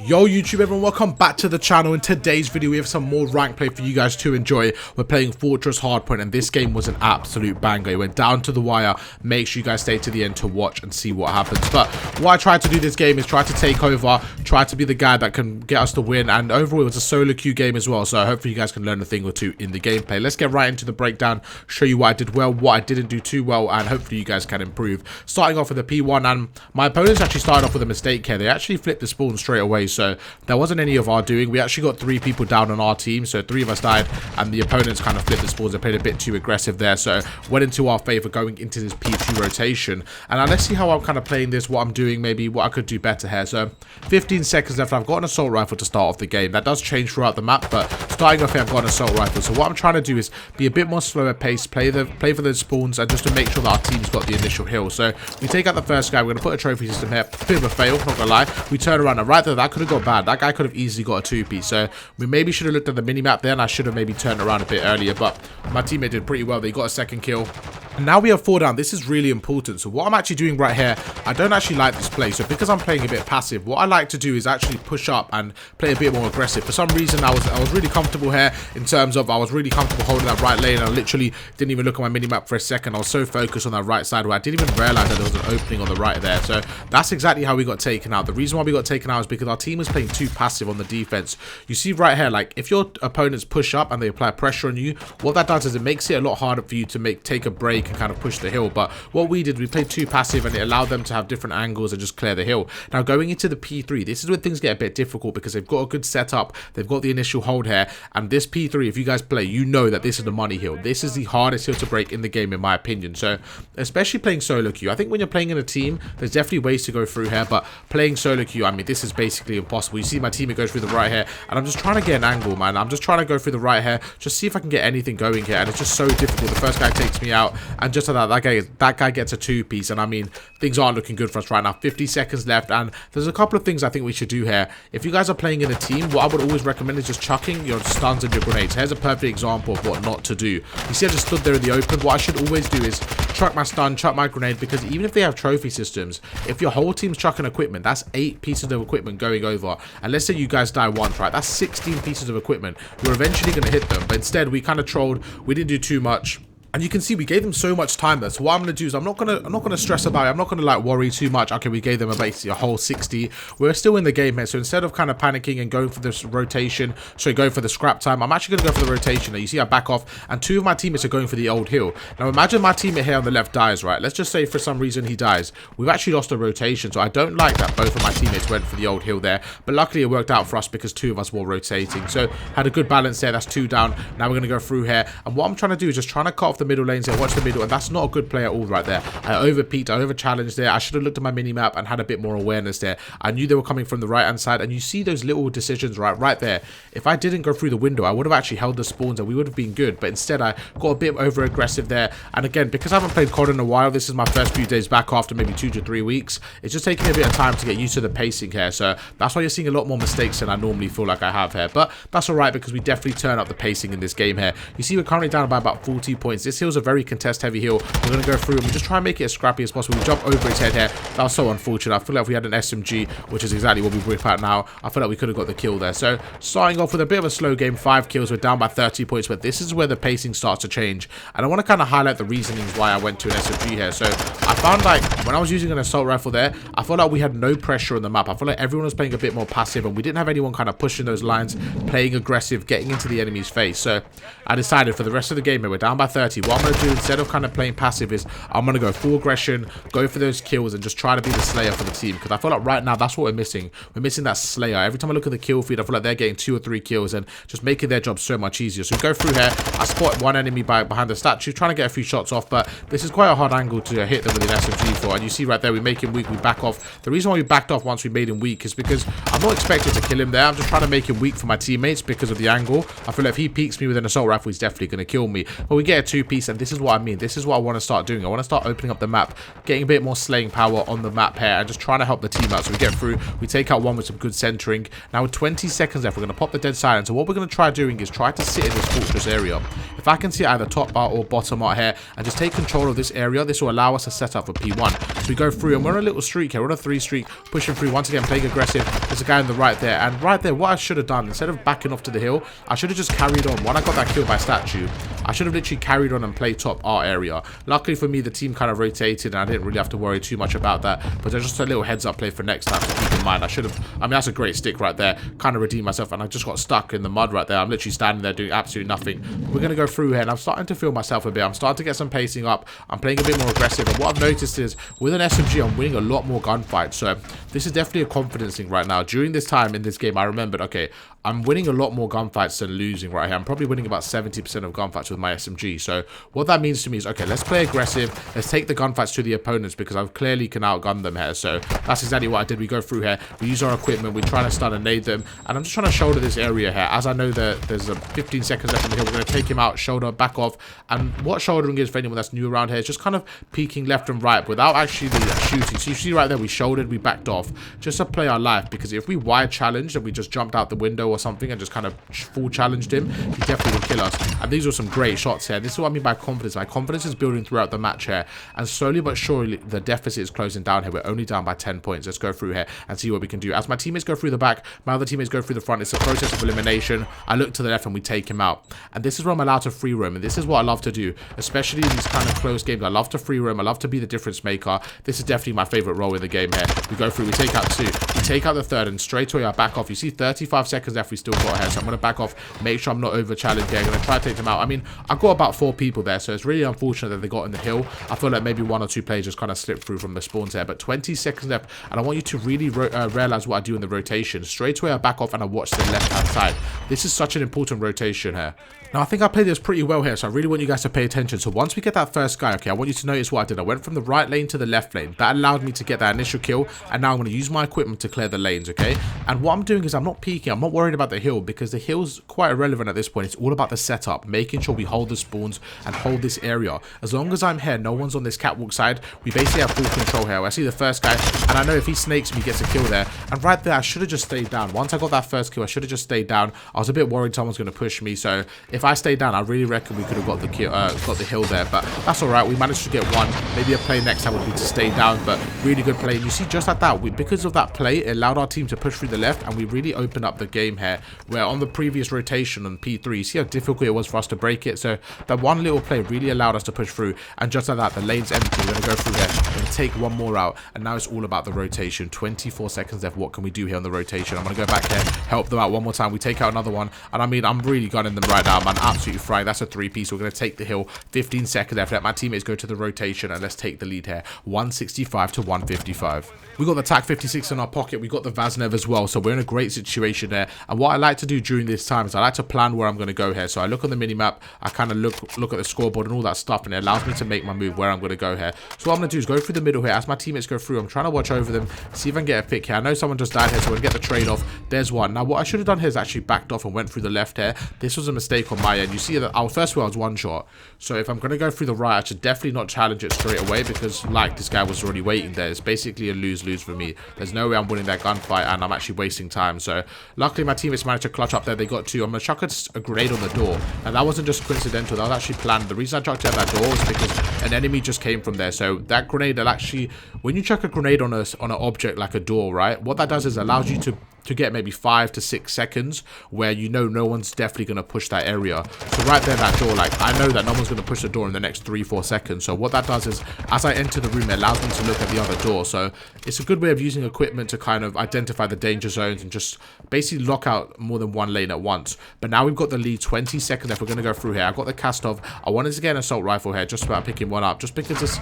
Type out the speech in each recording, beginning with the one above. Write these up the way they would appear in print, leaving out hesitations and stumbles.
Yo YouTube everyone, welcome back to the channel. In today's video we have some more rank play for you guys to enjoy. We're playing Fortress Hardpoint and this game was an absolute banger. It went down to the wire. Make sure you guys stay to the end to watch and see what happens. But what I tried to do this game is try to take over, try to be the guy that can get us the win, and overall it was a solo queue game as well, so hopefully you guys can learn a thing or two in the gameplay. Let's get right into the breakdown, show you what I did well, what I didn't do too well, and hopefully you guys can improve. Starting off with the P1, and my opponents actually started off with a mistake here. They actually flipped the spawn straight away, so there wasn't any of our doing. We actually got 3 people down on our team, so 3 of us died, and the opponents kind of flipped the spawns and played a bit too aggressive there, so went into our favor going into this P2 rotation. And now let's see how I'm kind of playing this, what I'm doing, maybe what I could do better here. So 15 seconds left. I've got an assault rifle to start off the game. That does change throughout the map, but starting off here I've got an assault rifle. So what I'm trying to do is be a bit more slower pace, play for those spawns, and just to make sure that our team's got the initial hill. So we take out the first guy. We're going to put a trophy system here. Bit of a fail, not gonna lie. We turn around, and right there, that could have got bad. That guy could have easily got a 2-piece. So we maybe should have looked at the mini-map there, and I should have maybe turned around a bit earlier, but my teammate did pretty well. They got a second kill. And now we have 4 down. This is really important. So what I'm actually doing right here, I don't actually like this play. So because I'm playing a bit passive, what I like to do is actually push up and play a bit more aggressive. For some reason, I was really comfortable here in terms of I was really comfortable holding that right lane. I literally didn't even look at my mini-map for a second. I was so focused on that right side where I didn't even realize that there was an opening on the right there. So that's exactly how we got taken out. The reason why we got taken out is because our team was playing too passive on the defense. You see right here, like if your opponents push up and they apply pressure on you, what that does is it makes it a lot harder for you to take a break and kind of push the hill. But what we did, we played too passive and it allowed them to have different angles and just clear the hill. Now going into the P3, this is where things get a bit difficult because they've got a good setup, they've got the initial hold here, and this P3, if you guys play, you know that this is the money hill. This is the hardest hill to break in the game in my opinion. So especially playing solo queue, I think when you're playing in a team, there's definitely ways to go through here, but playing solo queue, I mean, this is basically impossible. You see my teammate goes through the right here, and I'm just trying to get an angle, man. I'm just trying to go through the right here, just see if I can get anything going here, and it's just so difficult. The first guy takes me out, and just like that guy gets a 2-piece, and I mean, things aren't looking good for us right now. 50 seconds left, and there's a couple of things I think we should do here. If you guys are playing in a team, what I would always recommend is just chucking your stuns and your grenades. Here's a perfect example of what not to do. You see I just stood there in the open. What I should always do is chuck my stun, chuck my grenade, because even if they have trophy systems, if your whole team's chucking equipment, that's 8 pieces of equipment going over, and let's say you guys die once, right? That's 16 pieces of equipment. You're eventually going to hit them, but instead we kind of trolled. We didn't do too much. And you can see we gave them so much time there. So what I'm gonna do is I'm not gonna stress about it. I'm not gonna like worry too much. Okay, we gave them basically a whole 60. We're still in the game here. So instead of kind of panicking and going for this rotation, so going for the scrap time, I'm actually gonna go for the rotation. Now you see I back off, and 2 of my teammates are going for the old hill. Now imagine my teammate here on the left dies, right? Let's just say for some reason he dies. We've actually lost a rotation, so I don't like that both of my teammates went for the old hill there. But luckily it worked out for us because 2 of us were rotating. So had a good balance there. That's 2 down. Now we're gonna go through here, and what I'm trying to do is just trying to cut off the middle lanes here. Watch the middle, and that's not a good play at all right there. I over-peaked, I over-challenged there. I should have looked at my mini-map and had a bit more awareness there. I knew they were coming from the right-hand side, and you see those little decisions right there. If I didn't go through the window, I would have actually held the spawns and we would have been good, but instead I got a bit over-aggressive there. And again, because I haven't played COD in a while, this is my first few days back after maybe 2 to 3 weeks. It's just taking me a bit of time to get used to the pacing here, so that's why you're seeing a lot more mistakes than I normally feel like I have here. But that's alright because we definitely turn up the pacing in this game here. You see we're currently down by about 40 points. This hill's a very contest-heavy hill. We're going to go through and we just try and make it as scrappy as possible. We jump over his head here. That was so unfortunate. I feel like if we had an SMG, which is exactly what we whip out now, I feel like we could have got the kill there. So starting off with a bit of a slow game, 5 kills. We're down by 30 points, but this is where the pacing starts to change. And I want to kind of highlight the reasonings why I went to an SMG here. So I found like when I was using an assault rifle there, I felt like we had no pressure on the map. I feel like everyone was playing a bit more passive and we didn't have anyone kind of pushing those lines, playing aggressive, getting into the enemy's face. So I decided for the rest of the game, we're down by 30. What I'm going to do instead of kind of playing passive is I'm going to go full aggression, go for those kills, and just try to be the slayer for the team. Because I feel like right now, that's what we're missing. We're missing that slayer. Every time I look at the kill feed, I feel like they're getting 2 or 3 kills and just making their job so much easier. So we go through here. I spot one enemy behind the statue, trying to get a few shots off, but this is quite a hard angle to hit them with an SMG for. And you see right there, we make him weak, we back off. The reason why we backed off once we made him weak is because I'm not expecting to kill him there. I'm just trying to make him weak for my teammates because of the angle. I feel like if he peeks me with an assault rifle, he's definitely going to kill me. But we get a 2-piece, and this is what I mean. This is what I want to start doing. I want to start opening up the map, getting a bit more slaying power on the map here, and just trying to help the team out. So we get through, we take out one with some good centering. Now with 20 seconds left, we're going to pop the dead silence. So what we're going to try doing is try to sit in this fortress area. If I can see either top bar or bottom art here and just take control of this area, this will allow us to set up for P1. So we go through, and we're on a little streak here. We're on a 3 streak, pushing through, once again, playing aggressive. There's a guy on the right there, and right there, what I should have done, instead of backing off to the hill, I should have just carried on. When I got that kill by statue, I should have literally carried on and played top our area. Luckily for me, the team kind of rotated, and I didn't really have to worry too much about that, but there's just a little heads up play for next time to keep in mind. I should have, I mean, that's a great stick right there, kind of redeemed myself, and I just got stuck in the mud right there. I'm literally standing there doing absolutely nothing. We're going to go through here, and I'm starting to feel myself a bit. I'm starting to get some pacing up. I'm playing a bit more aggressive, and what I've noticed is with an SMG, I'm winning a lot more gunfights, so this is definitely a confidence thing right now. During this time in this game, I remembered, okay, I'm winning a lot more gunfights than losing right here. I'm probably winning about 70% of gunfights with my SMG. So what that means to me is, okay, let's play aggressive. Let's take the gunfights to the opponents because I clearly can outgun them here. So that's exactly what I did. We go through here. We use our equipment. We're trying to stun and nade them. And I'm just trying to shoulder this area here. As I know that there's 15 seconds left in the hill, we're going to take him out, shoulder, back off. And what shouldering is for anyone that's new around here is just kind of peeking left and right without actually shooting. So you see right there, we shouldered, we backed off just to play our life. Because if we wide challenged and we just jumped out the window or something and just kind of full challenged him, he definitely will kill us. And these were some great shots here. This is what I mean by confidence. My confidence is building throughout the match here, and slowly but surely the deficit is closing down here. We're only down by 10 points. Let's go through here and see what we can do. As my teammates go through the back, my other teammates go through the front. It's a process of elimination. I look to the left and we take him out, and this is where I'm allowed to free roam, and this is what I love to do, especially in these kind of close games. I love to free roam. I love to be the difference maker. This is definitely my favorite role in the game here. We go through, we take out 2, we take out the 3rd, and straight away I back off. You see 35 seconds left we still got here, so I'm going to back off, make sure I'm not over challenged here. I'm going to try to take them out. I mean, I've got about 4 people there, so it's really unfortunate that they got in the hill. I feel like maybe 1 or 2 players just kind of slipped through from the spawns there, but 20 seconds left, and I want you to really realize what I do in the rotation. Straight away I back off and I watch the left hand side. This is such an important rotation here. Now, I think I played this pretty well here, so I really want you guys to pay attention. So once we get that first guy, okay, I want you to notice what I did. I went from the right lane to the left lane. That allowed me to get that initial kill, and now I'm going to use my equipment to clear the lanes, okay? And what I'm doing is I'm not peeking. I'm not worried about the hill because the hill's quite irrelevant at this point. It's all about the setup, making sure we hold the spawns and hold this area. As long as I'm here, no one's on this catwalk side, we basically have full control here. I see the first guy, and I know if he snakes me, he gets a kill there. And right there, I should have just stayed down. Once I got that first kill, I should have just stayed down. I was a bit worried someone's going to push me, so if I stayed down, I really reckon we could have got the kill, got the hill there, but that's all right. We managed to get 1. Maybe a play next time would be to stay down, but really good play. And you see, just like that, because of that play, it allowed our team to push through the left, and we really opened up the game here. Where on the previous rotation on P3, you see how difficult it was for us to break it. So that one little play really allowed us to push through, and just like that, the lane's empty. We're gonna go through there and take 1 more out, and now it's all about the rotation. 24 seconds left. What can we do here on the rotation? I'm gonna go back here, help them out 1 more time. We take out another one, and I mean, I'm really gunning them right now, man. Absolutely frying. That's a 3-piece. We're going to take the hill. 15 seconds left. Let my teammates go to the rotation, and let's take the lead here. 165 to 155. We got the TAC 56 in our pocket. We got the Vaznev as well, so we're in a great situation there. And what I like to do during this time is I like to plan where I'm going to go here. So I look on the minimap, I kind of look at the scoreboard and all that stuff, and it allows me to make my move where I'm going to go here. So what I'm going to do is go through the middle here. As my teammates go through, I'm trying to watch over them, see if I can get a pick here. I know someone just died here, so I'm going to get the trade off. There's one. Now, what I should have done here is actually backed off and went through the left here. This was a mistake on my end. You see that first of all, I was 1 shot. So if I'm going to go through the right, I should definitely not challenge it straight away because, like, this guy was already waiting there. It's basically a lose-lose for me. There's no way I'm winning that gunfight, and I'm actually wasting time. So luckily, my teammates managed to clutch up there. They got 2. I'm going to chuck a grenade on the door. And that wasn't just coincidental. That was actually planned. The reason I chucked it at that door is because an enemy just came from there. So that grenade will actually, when you chuck a grenade on an object like a door, right, what that does is allows you to get maybe 5 to 6 seconds where you know no one's definitely going to push that area. So right there, that door, like, I know that no one's going to push the door in the next 3-4 seconds. So what that does is, as I enter the room, it allows me to look at the other door. So it's a good way of using equipment to kind of identify the danger zones and just basically lock out more than 1 lane at once. But now we've got the lead. 20 seconds left. We're going to go through here. I got the Kastov. I wanted to get an assault rifle here just about picking one up, just because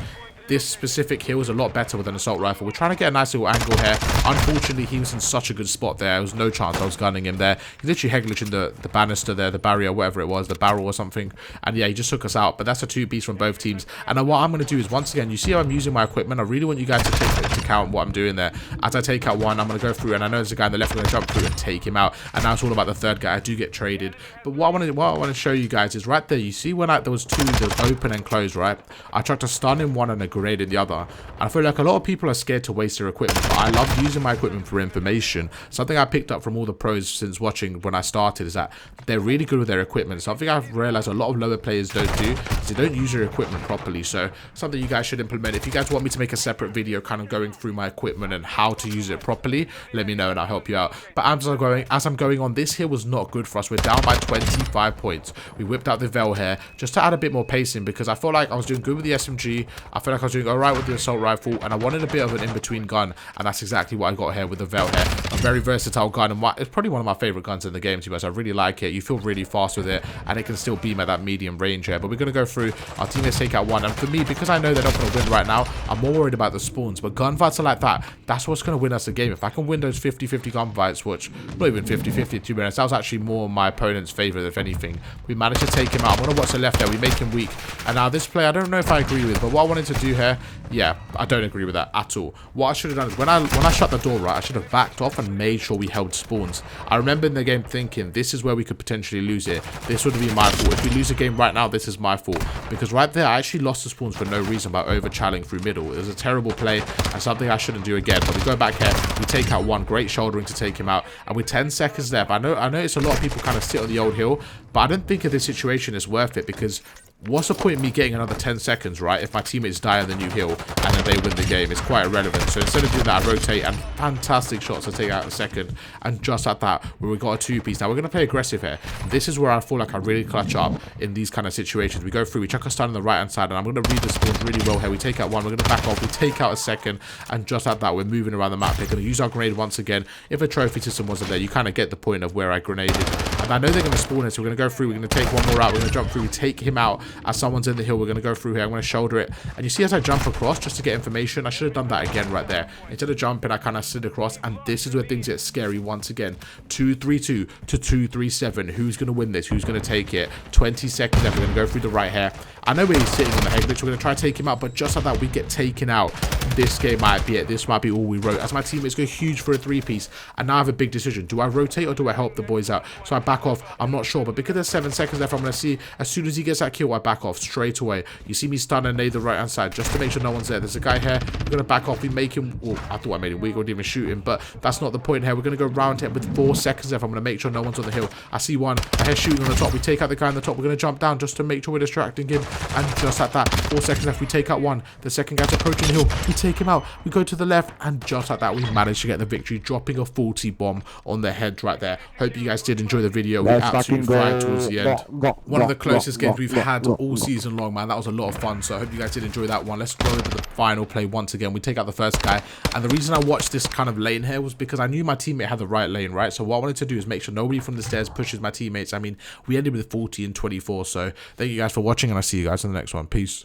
this specific hill is a lot better with an assault rifle. We're trying to get a nice little angle here. Unfortunately, he was in such a good spot there. There was no chance I was gunning him there. He literally head glitching the banister there, the barrier, whatever it was, the barrel or something. And yeah, he just took us out. But that's a 2-piece from both teams. And what I'm going to do is, once again, you see how I'm using my equipment. I really want you guys to take into account what I'm doing there. As I take out one, I'm going to go through, and I know there's a guy on the left. I'm going to jump through and take him out. And now it's all about the 3rd guy. I do get traded. But what I want to show you guys is right there. You see when there was 2 that was open and closed, right? I tried to stun in one and grenade in the other. And I feel like a lot of people are scared to waste their equipment, but I love using my equipment for information. Something I picked up from all the pros since watching when I started is that they're really good with their equipment. Something I've realized a lot of lower players don't do is they don't use their equipment properly. So something you guys should implement. If you guys want me to make a separate video kind of going through my equipment and how to use it properly, let me know and I'll help you out. But as I'm going on, this here was not good for us. We're down by 25 points. We whipped out the Vel here just to add a bit more pacing, because I felt like I was doing good with the SMG. I feel like I was doing alright with the assault rifle, and I wanted a bit of an in-between gun, and that's exactly what I got here with the Vel here. A very versatile gun, and it's probably one of my favorite guns in the game, to be honest. I really like it. You feel really fast with it, and it can still beam at that medium range here. But we're going to go through. Our teammates take out one, and for me, because I know they're not going to win right now, I'm more worried about the spawns. But gunfights are like that. That's what's going to win us the game. If I can win those 50-50 gunfights, which not even 50-50 to be honest, that was actually more my opponent's favour if anything. We managed to take him out. I'm going to watch the left there. We make him weak. And now this play, I don't know if I agree with, but what I wanted to do here, yeah, I don't agree with that at all. What I should have done is when I shut the door, right, I should have backed off and made sure we held spawns. I remember in the game thinking this is where we could potentially lose it. This would be my fault. If we lose a game right now, this is my fault. Because right there, I actually lost the spawns for no reason by over-challing through middle. It was a terrible play and something I shouldn't do again. But we go back here, we take out one. Great shouldering to take him out. And with 10 seconds left, I know it's a lot of people kind of sit on the old hill, but I don't think of this situation is worth it, because what's the point of me getting another 10 seconds, right, if my teammates die on the new hill and then they win the game? It's quite irrelevant. So instead of doing that, I rotate, and fantastic shots to take out a second. And just like that, where we got a two-piece. Now we're going to play aggressive here. This is where I feel like I really clutch up in these kind of situations. We go through, we chuck a stun on the right-hand side, and I'm going to read the spawns really well here. We take out one, we're going to back off, we take out a second, and just like that, we're moving around the map. They're going to use our grenade once again. If a trophy system wasn't there, you kind of get the point of where I grenaded. And I know they're going to spawn it, so we're going to go through, we're going to take one more out, we're going to jump through, we take him out as someone's in the hill. We're going to go through here. I'm going to shoulder it. And you see as I jump across just to get information, I should have done that again right there. Instead of jumping, I kind of slid across. And this is where things get scary once again. 2-3-2 to 2-3-7. Who's going to win this? Who's going to take it? 20 seconds left. We're going to go through the right here. I know where he's sitting on the head glitch. We're going to try to take him out. But just like that, we get taken out. This game might be it. This might be all we wrote. As my teammates go huge for a three-piece. And now I have a big decision. Do I rotate or do I help the boys out? So I back off. I'm not sure. But because there's 7 seconds left, I'm going to see as soon as he gets that kill, I back off straight away. You see me stun and nade the right hand side just to make sure no one's there. There's a guy here. We're going to back off. We make him. Oh, I thought I made him weak. I didn't even shoot him. But that's not the point here. We're going to go round him with 4 seconds left. I'm going to make sure no one's on the hill. I see one. I hear shooting on the top. We take out the guy on the top. We're going to jump down just to make sure we're distracting him. And just like that, 4 seconds left. We take out one. The second guy's approaching the hill. We take him out. We go to the left. And just like that, we managed to get the victory, dropping a 40 bomb on their head right there. Hope you guys did enjoy the video. We absolutely fried towards the end. One of the closest games we've had all season long, man. That was a lot of fun. So I hope you guys did enjoy that one. Let's go over the final play once again. We take out the first guy. And the reason I watched this kind of lane here was because I knew my teammate had the right lane, right? So what I wanted to do is make sure nobody from the stairs pushes my teammates. I mean, we ended with 40 and 24. So thank you guys for watching, and I'll see you guys in the next one. Peace.